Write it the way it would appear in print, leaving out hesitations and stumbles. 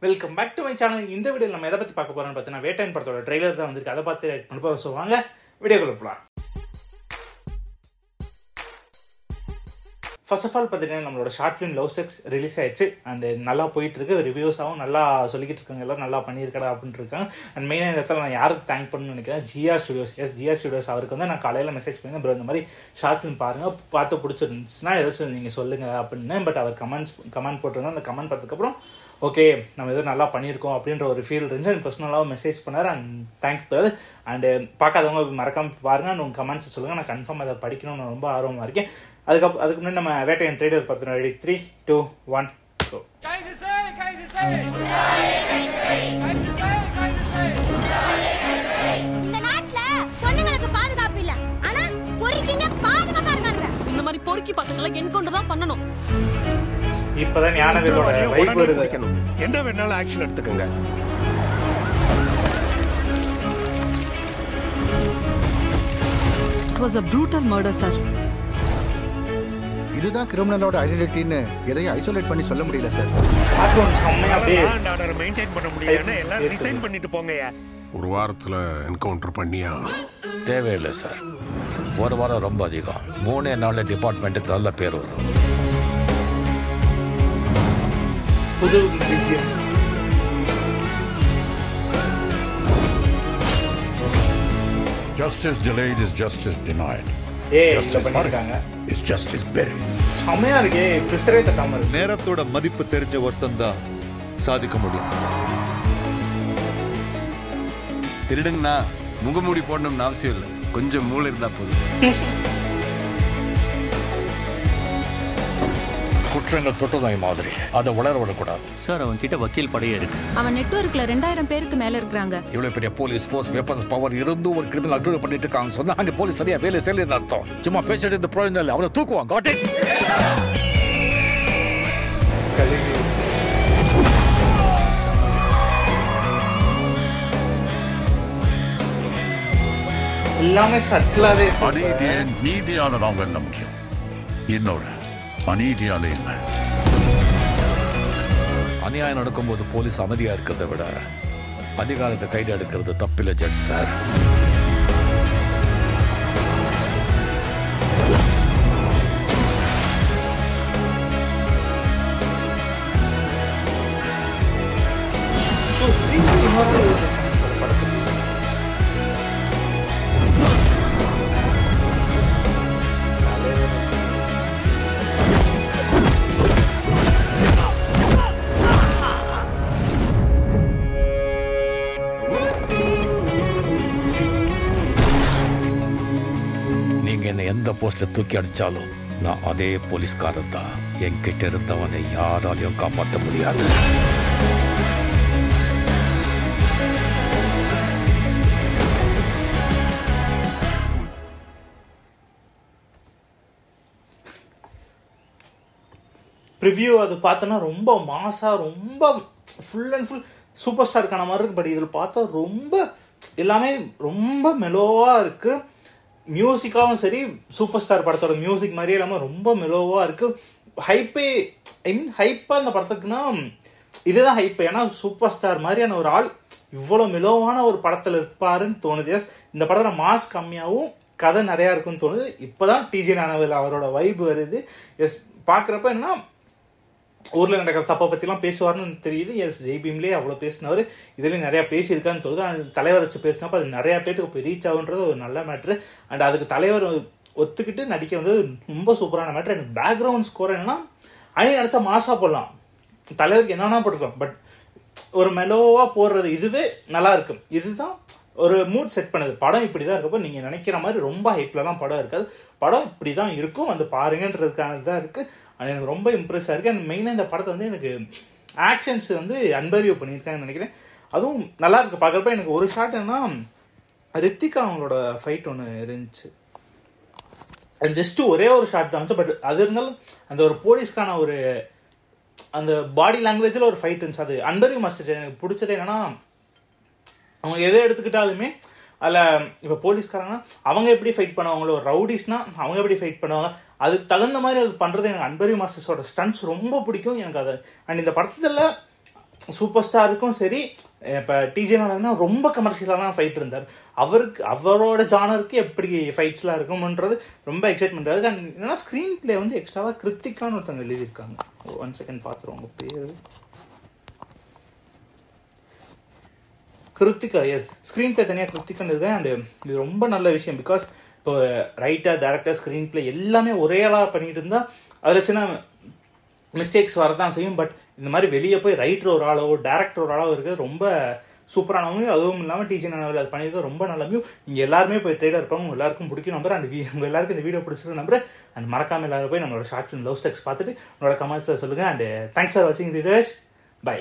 Welcome back to my channel. இந்த வீடியோவில் நம்ம எதை பற்றி பார்க்க போகிறோம்னு பார்த்தீங்கன்னா வேட்டையன் படத்தோட ட்ரெய்லர் தான் வந்திருக்கு. அதை பார்த்து பண்ண சொல்லுவாங்க. வீடியோக்குள்ள போகலாம். ஃபர்ஸ்ட் ஆஃப் ஆல் பார்த்தீங்கன்னா நம்மளோட short film love sex release ஆயிடுச்சு அண்ட் நல்லா போயிட்டு இருக்கு. ரிவ்யூஸாகவும் நல்லா சொல்லிக்கிட்டு இருக்காங்க, எல்லாரும் நல்லா பண்ணியிருக்கடா அப்படின்ட்டு இருக்காங்க. அண்ட் மெயினாக இந்த இடத்துல நான் யாருக்கு தேங்க் பண்ணணும்னு நினைக்கிறேன், ஜிஆர் ஸ்டுடியோஸ். அவருக்கு வந்து நான் காலையில் மெசேஜ் பண்ணி ப்ரோ இந்த மாதிரி ஷார்ட் ஃபிலிம் பாருங்கள், பார்த்து பிடிச்சிருந்துச்சுன்னா ஏதாச்சும் நீங்கள் சொல்லுங்கள் அப்படின்னு. பட் அவர் கமெண்ட் போட்டிருந்தோம். அந்த கமெண்ட் பார்த்ததுக்கப்புறம் ஓகே நம்ம எதுவும் நல்லா பண்ணியிருக்கோம் அப்படின்ற ஒரு ஃபீல் இருந்துச்சு. அண்ட் பர்சனலாக மெசேஜ் பண்ணார் அண்ட் தேங்க்ஸ் தருது. அண்டு பார்க்காதவங்க மறக்காம பாருங்கள் அண்ட் உங்கள் கமெண்ட்ஸ் சொல்லுங்கள். நான் கன்ஃபார்ம் அதை படிக்கணும்னு ரொம்ப ஆர்வமாக இருக்கேன். அதுக்கு முன்னாடி நம்ம வேட்டையன் ட்ரெய்லர் பார்த்துருவோம். Ready 3, 2, 1 go. இந்த நாட்டுல பொண்ணுங்களுக்கு பாதுகாப்பு இல்ல, ஆனா பொறுக்கிங்க பாதுகாப்பா இருக்காங்க. இந்த மாதிரி பொறுக்கி பக்கத்துல என்கவுண்டர் தான் பண்ணணும். இப்பதான் ஞானவேலோட வைப் வருது. என்ன வேணாலும் ஆக்ஷன் எடுத்துக்கங்க. It was a brutal murder, sir. இதுதான் கிரிமினலோட ஐடென்டிட்டின்னு எதையும் ஐசோலேட் பண்ணி சொல்ல முடியல சார். பேக்ரவுண்ட் செம்மையா அப்படியே ஆர்டர் மெயின்டைன் பண்ண முடியலன்னா எல்லாரும் ரிசைன் பண்ணிட்டு போங்கயா. ஒரு வாரத்துல என்கவுண்டர் பண்ணியா? தேவையில்லை சார், ஒரு வாரம் ரொம்ப அதிகம். 3 நாள்ல டிபார்ட்மெண்ட்டுக்கு நல்ல பேர் வரும். புது விஷயம். Justice delayed is justice denied. Justice பண்ணிருக்காங்க. Is justice buried. செம்மையா இருக்கே, பிசரே தட்டாம இருக்கு. நேரத்தோட மதிப்பு தெரிஞ்ச ஒருத்தன் தான் சாதிக்க முடியும். திருடுங்கண்ணா முகமூடி போடணும்னு அவசியம் இல்லை, கொஞ்சம் மூளை இருந்தா போதும். குற்றங்கள் தொட்டுநோய் மாதிரி, அதை வளர விடக்கூடாது சார். அவன் கிட்ட வக்கீல் படையே இருக்கு. அவன் நெட்வொர்க்ல 2000 பேருக்கு மேல இருக்காங்க. இவ்வளவு பெரிய போலீஸ் ஃபோர்ஸ், வெப்பன்ஸ் பவர் இருந்தும் ஒரு கிரிமினல் அக்யூஸ் பண்ணிட்டு இருக்காங்க சொன்னா அங்க போலீஸ் சரியா வேலை செய்யலன்னு அர்த்தம். சும்மா பேசிட்டு இந்த பிரயோஜனம் இல்லை, அவனை தூக்குவாங்க. Got it. எல்லாமே சட்டலாவே. அநீதியை நீதியால நாங்க என்ன முக்கியம், இன்னொரு அநீதியால இல்லை. அநியாயம் நடக்கும்போது போலீஸ் அமைதியா இருக்கிறத விட அதிகாரத்தை கைது எடுக்கிறது தப்பில்லை ஜட்ஜ் சார். என்னை எந்த போஸ்ட்ல தூக்கி அடிச்சாலும் நான் அதே போலீஸ்காரர் தான். என்கிட்ட இருந்தவனை யாராலையும் காப்பாற்ற முடியாது. ப்ரிவியூ அது பார்த்தோன்னா ரொம்ப மாசா, ரொம்ப ஃபுல் அண்ட் ஃபுல் சூப்பர் ஸ்டாருக்கான மாதிரி இருக்கு. பட் இதில் பார்த்தா ரொம்ப எல்லாமே ரொம்ப மெலோவாக இருக்கு. மியூசிக்காகவும் சரி, சூப்பர் ஸ்டார் படத்தோட மியூசிக் மாதிரியே இல்லாமல் ரொம்ப மெலோவாக இருக்கு. ஹைப்பாக இந்த படத்துக்குன்னா இதுதான் ஹைப்பு. ஏன்னா சூப்பர் ஸ்டார் மாதிரியான ஒரு ஆள் இவ்வளோ மெலோவான ஒரு படத்தில் இருப்பாருன்னு தோணுது. இந்த படத்தில் மாஸ் கம்மியாகவும் கதை நிறையா இருக்குன்னு தோணுது. இப்போதான் டிஜே ஞானவேல் அவரோட வைப் வருது. பார்க்குறப்ப என்ன ஊரில் நடக்கிற தப்பை பற்றிலாம் பேசுவார்னு தெரியுது. ஜெய்பீம்லேயே அவ்வளோ பேசினவர், இதுலேயும் நிறையா பேசியிருக்கான்னு தோணுது. அந்த தலைவர் வச்சு பேசினப்போ அது நிறையா பேருக்கு போய் ரீச் ஆகுன்றது ஒரு நல்ல மேட்ரு. அண்ட் அதுக்கு தலைவர் ஒத்துக்கிட்டு நடிக்க வந்து ரொம்ப சூப்பரான மேட்ரு. எனக்கு பேக்ரவுண்ட் ஸ்கோர் என்னன்னா அணி நினச்சா மாசாக போடலாம், தலைவருக்கு என்னன்னா போட்டுக்கலாம். பட் ஒரு மெலோவாக போடுறது இதுவே நல்லா இருக்கு. இதுதான் ஒரு மூட் செட் பண்ணுது. படம் இப்படி தான் இருக்கப்போ நீங்கள் நினைக்கிற மாதிரி ரொம்ப ஹைப்லலாம் படம் இருக்காது. படம் இப்படி தான் இருக்கும், வந்து பாருங்கன்றதுக்கானது தான் இருக்குது. அது எனக்கு ரொம்ப இம்ப்ரெஸ்ஸாக இருக்குது. அண்ட் மெயினாக இந்த படத்தை வந்து எனக்கு ஆக்ஷன்ஸ் வந்து அன்பரியூ பண்ணியிருக்காங்கன்னு நினைக்கிறேன். அதுவும் நல்லா இருக்குது பார்க்குறப்ப. எனக்கு ஒரு ஷாட் என்னன்னா ரித்திகா அவங்களோட ஃபைட் ஒன்று இருந்துச்சு. ஜஸ்ட்டு ஒரே ஒரு ஷாட் தான் இருந்துச்சு. பட் அது இருந்தாலும் அந்த ஒரு போலீஸ்க்கான ஒரு அந்த பாடி லாங்குவேஜில் ஒரு ஃபைட் இருந்துச்சு. அது அன்பரியூ மாஸ்டர் எனக்கு பிடிச்சது என்னன்னா, அவங்க எதை எடுத்துக்கிட்டாலுமே அதில் இப்போ போலீஸ்காரங்கன்னா அவங்க எப்படி ஃபைட் பண்ணுவாங்களோ, ரவுடிஸ்னா அவங்க எப்படி ஃபைட் பண்ணுவாங்க, அதுக்கு தகுந்த மாதிரி அது பண்ணுறது எனக்கு அன்பரியூ மாஸ்டர்ஸோட ஸ்டன்ட்ஸ் ரொம்ப பிடிக்கும் எனக்கு அது. அண்ட் இந்த படத்தில் சூப்பர் ஸ்டாருக்கும் சரி இப்போ டிஜே நானா ரொம்ப கமர்ஷியலான ஃபைட் இருந்தார். அவரோட ஜானருக்கு எப்படி ஃபைட்ஸ்லாம் இருக்கும்ன்றது ரொம்ப எக்ஸைட்மெண்ட் இருக்குது. அண்ட் என்னன்னா ஸ்க்ரீன் பிளே வந்து எக்ஸ்ட்ராவாக கிருத்திகான்னு ஒருத்தவங்க எழுதியிருக்காங்க. 1 செகண்ட் பார்த்துருவோம் உங்கள் பேர். கிருத்திகா, எஸ். ஸ்க்ரீன் பிளே தனியாக கிருத்திகான்னு இருக்கேன். அண்ட் இது ரொம்ப நல்ல விஷயம். பிகாஸ் இப்போ ரைட்டர், டேரக்டர், ஸ்க்ரீன் பிளே எல்லாமே ஒரே ஆளாக பண்ணிட்டு இருந்தால் அதில் சின்ன மிஸ்டேக்ஸ் வரதான் செய்யும். பட் இந்த மாதிரி வெளியே போய் ரைட்டர் ஒரு ஆளோ டேரக்டர் ஒரு ஆளோ இருக்கிறது ரொம்ப சூப்பரானவங்க. அதுவும் இல்லாமல் டிஜே நானாவில் அது பண்ணியிருக்க ரொம்ப நல்லவையும். நீங்கள் எல்லாருமே போய் ட்ரெய்லர் இருப்பாங்க, உங்கள் எல்லாருக்கும் பிடிக்கும் நம்புறேன். அண்ட் உங்கள் எல்லாருக்கும் இந்த வீடியோ பிடிச்சிருக்கு நம்புறேன். அண்ட் மறக்காமல் எல்லாரும் போய் நம்மளோட ஷார்ட் ஃபிலிம் லவ் ஸ்டெக்ஸ் பார்த்துட்டு உங்களோட கமெண்ட்ஸில் சொல்லுங்கள். அண்ட் தேங்க்ஸ் ஃபார் வாட்சிங் தி வீடியோஸ். பை.